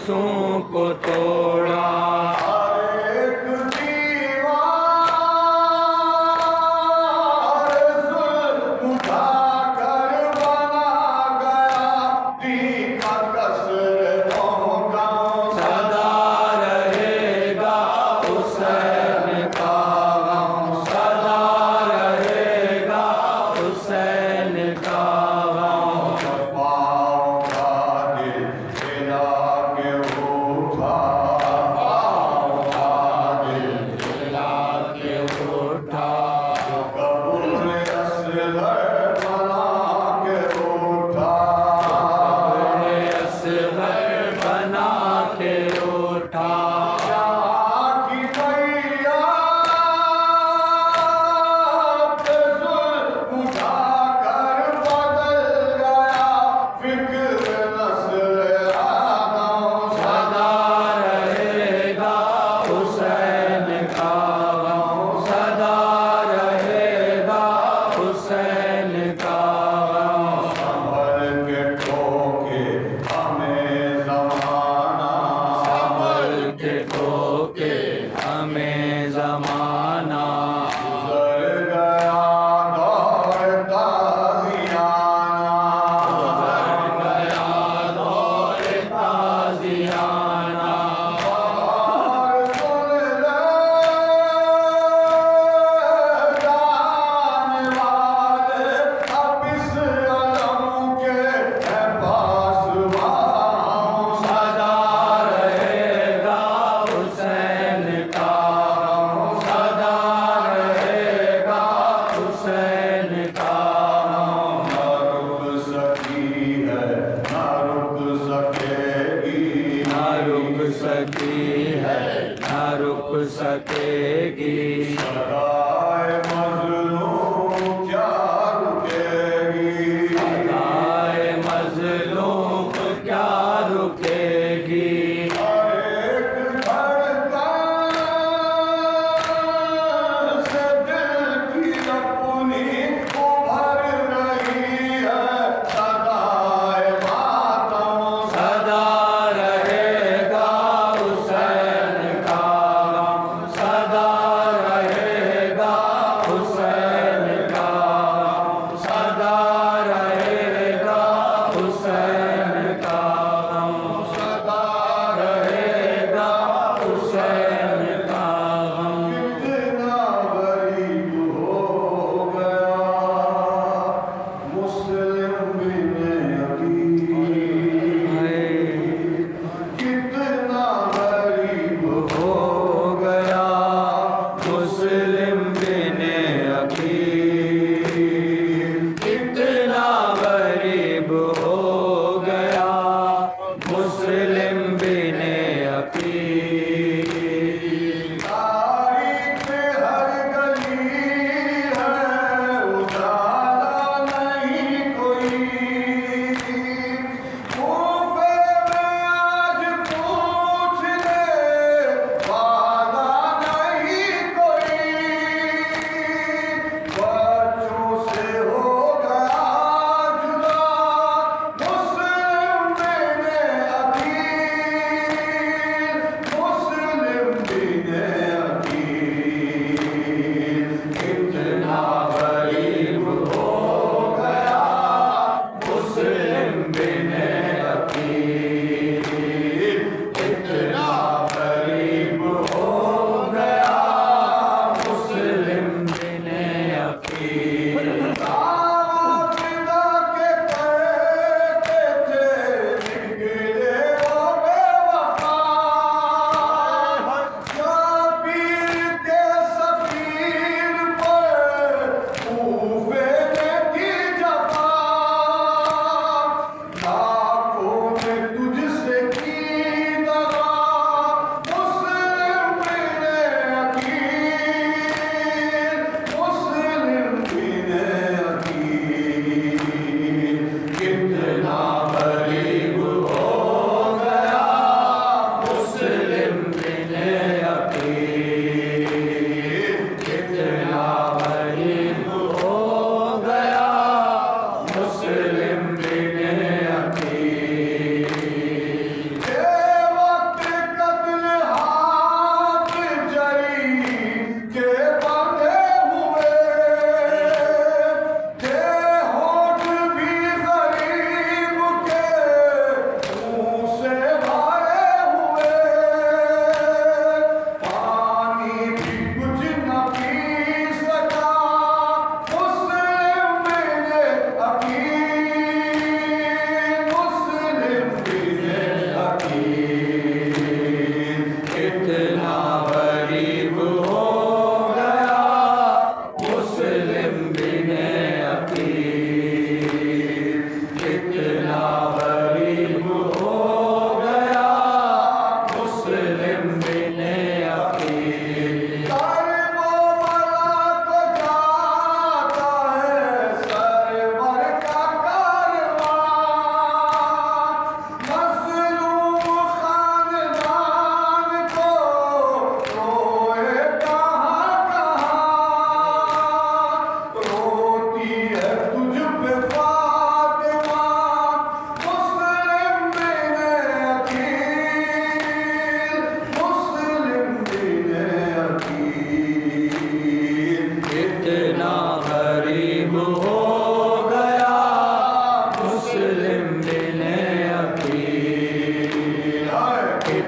खुमसों को तोड़ा। एक दीवार जुल्म उठाकर बना गया, तीखा कसर होगा सदा रहेगा हुसैन का गम, सदा रहेगा हुसैन का गम। पाँव का दिल हिला के उठा, पाँव का दिल हिला के उठा, कब्र असगर बना के उठा, असगर बना के उठा। की मैया पे जुल्म उठाकर बदल गया फिक्र नस्ल आदम। सदा रहेगा हुसैन का गम, सदा रहेगा हुसैन का गम। संभल के ठोके हमें ज़माना, संभल के ठोके हमें ज़माना। गुज़र गया दौर ताज़ियाना, गुज़र गया दौर ताज़ियाना। और सुन ले जाने वाले, अब इस अलम के है पासबान। सदा रहेगा हुसैन का गम, सदा रहेगा हुसैन का गम। न रुक सकी है न रुक सकेगी, न रुक सकी है न रुक सकेगी। सदाए मज़लूम क्या रुकेगी, सदाए मज़लूम क्या रुकेगी। एक धड़कन से दिल की अपनी उभर रही है सदाए मातम। सदा रहेगा हुसैन का गम, सदा रहेगा हुसैन का गम, सदा रहेगा हुसैन का गम। सदा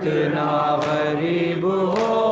कितना गरीब हो